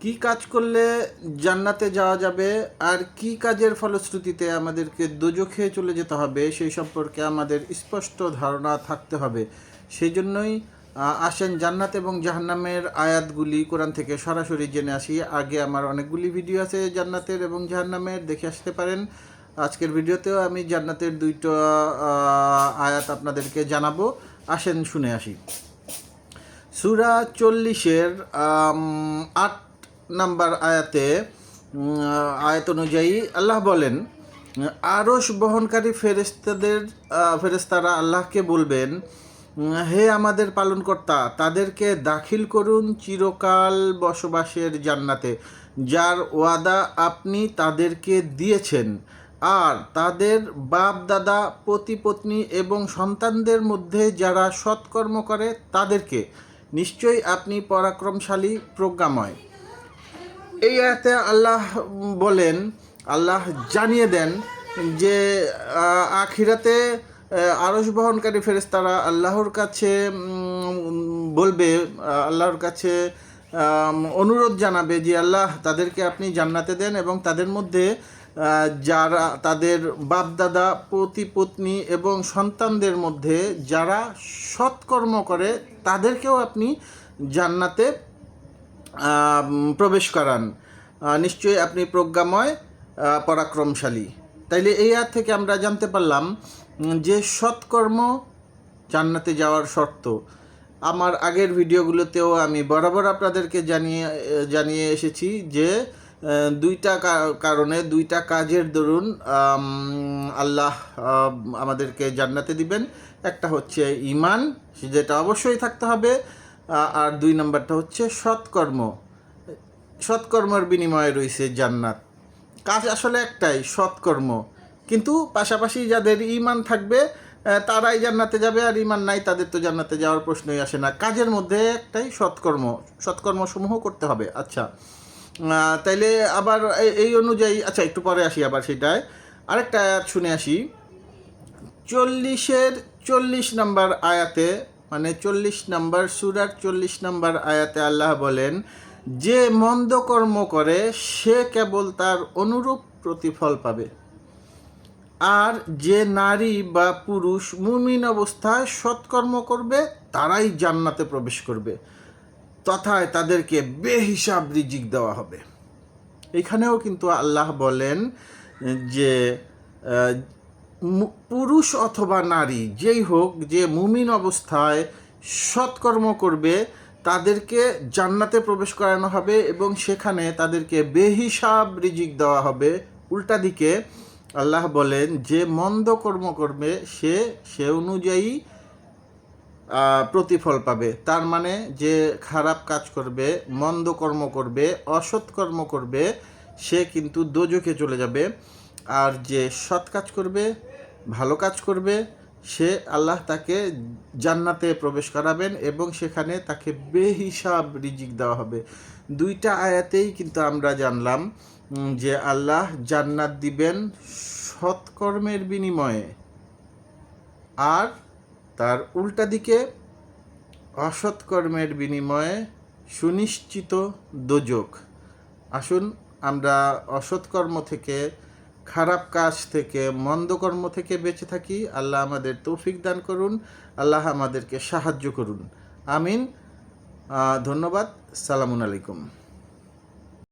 কি কাজ করলে জান্নাতে যাওয়া যাবে আর কি কাজের ফলশ্রুতিতে আমাদেরকে দোজখে চলে যেতে হবে সেই সম্পর্কে আমাদের স্পষ্ট ধারণা থাকতে হবে। সেই জন্যই আসেন জান্নাত এবং জাহান্নামের আয়াতগুলি কোরআন থেকে সরাসরি জেনে আসি। আগে আমার অনেকগুলি ভিডিও আছে জান্নাতের এবং জাহান্নামের, দেখে আসতে পারেন। আজকের ভিডিওতেও আমি জান্নাতের দুইটা আয়াত আপনাদেরকে জানাবো। আসেন শুনে আসি। সূরা 40-এর 8 নাম্বার আয়াত অনুযায়ী আল্লাহ বলেন, আরশ বহনকারী ফেরেশতারা আল্লাহকে বলবেন, হে আমাদের পালনকর্তা, তাদেরকে দাখিল করুন চিরকাল বসবাসের জান্নাতে, যার ওয়াদা আপনি তাদেরকে দিয়েছেন, আর তাদের বাপ দাদা পতি পত্নী এবং সন্তানদের মধ্যে যারা সৎকর্ম করে তাদেরকে নিশ্চয়ই আপনি পরাক্রমশালী প্রজ্ঞাময়। এই আয়াতে আল্লাহ বলেন, আল্লাহ জানিয়ে দেন যে আখিরাতে আরশ বহনকারী ফেরেশতারা আল্লাহর কাছে বলবে, আল্লাহর কাছে অনুরোধ জানাবে যে আল্লাহ তাদেরকে আপনি জান্নাতে দেন এবং তাদের মধ্যে যারা তাদের বাপদাদা পতি পত্নী এবং সন্তানদের মধ্যে যারা সৎকর্ম করে তাদেরকেও আপনি জান্নাতে প্রবেশ করান, নিশ্চয়ই আপনি প্রজ্ঞাময় পরাক্রমশালী। তাইলে এই আয়াত থেকে আমরা জানতে পারলাম যে সৎকর্ম জান্নাতে যাওয়ার শর্ত। আমার আগের ভিডিওগুলোতেও আমি বরাবর আপনাদেরকে জানিয়ে এসেছি যে দুইটা কারণে, দুইটা কাজের দরুন আল্লাহ আমাদেরকে জান্নাতে দিবেন। একটা হচ্ছে ঈমান, যেটা অবশ্যই থাকতে হবে, আর 2 নম্বরটা হচ্ছে সৎকর্ম। সৎকর্মের বিনিময়ে রয়েছে জান্নাত। কাজ আসলে একটাই, সৎকর্ম, কিন্তু পাশাপাশি যাদের ঈমান থাকবে তারাই জান্নাতে যাবে, আর ঈমান নাই তাদের তো জান্নাতে যাওয়ার প্রশ্নই আসে না। কাজের মধ্যে একটাই সৎকর্মসমূহ করতে হবে। আচ্ছা, তাইলে আবার এই অনুযায়ী, আচ্ছা একটু পরে আসি আবার সেটায়। আরেকটা আয়াত শুনে আসি। 40-এর 40 নম্বর আয়াতে, মানে 40 নম্বর সূরার 40 নম্বর আয়াতে আল্লাহ বলেন, যে মন্দ কর্ম করে সে কেবল তার অনুরূপ প্রতিফল পাবে, আর যে নারী বা পুরুষ মুমিন অবস্থায় সৎকর্ম করবে তারাই জান্নাতে প্রবেশ করবে, তথায় তাদেরকে বেহিসাব রিজিক দেওয়া হবে। এখানেও কিন্তু আল্লাহ বলেন যে পুরুষ অথবা নারী যেই হোক, যে মুমিন অবস্থায় সৎকর্ম করবে তাদেরকে জান্নাতে প্রবেশ করানো হবে এবং সেখানে তাদেরকে বেহিসাব রিজিক দেওয়া হবে। উল্টা দিকে আল্লাহ বলেন, যে মন্দ কর্ম করবে সে অনুযায়ী প্রতিফল পাবে। তার মানে যে খারাপ কাজ করবে, মন্দ কর্ম করবে, অসৎ কর্ম করবে, সে কিন্তু দোজখে চলে যাবে। আর যে সৎ কাজ করবে, ভালো কাজ করবে, সে আল্লাহ তাকে জান্নাতে প্রবেশ করাবেন এবং সেখানে তাকে বেহিসাব রিজিক দেওয়া হবে। দুইটা আয়াতেই কিন্তু আমরা জানলাম যে আল্লাহ জান্নাত দিবেন সৎকর্মের বিনিময়ে, আর তার উল্টা দিকে অসৎকর্মের বিনিময়ে সুনিশ্চিত দোজখ। আসুন আমরা অসৎকর্ম থেকে, খারাপ কাজ থেকে, মন্দ কর্ম থেকে বেঁচে থাকি। আল্লাহ আমাদের তৌফিক দান করুন, আল্লাহ আমাদেরকে সাহায্য করুন। আমিন। ধন্যবাদ। সালামুন আলাইকুম।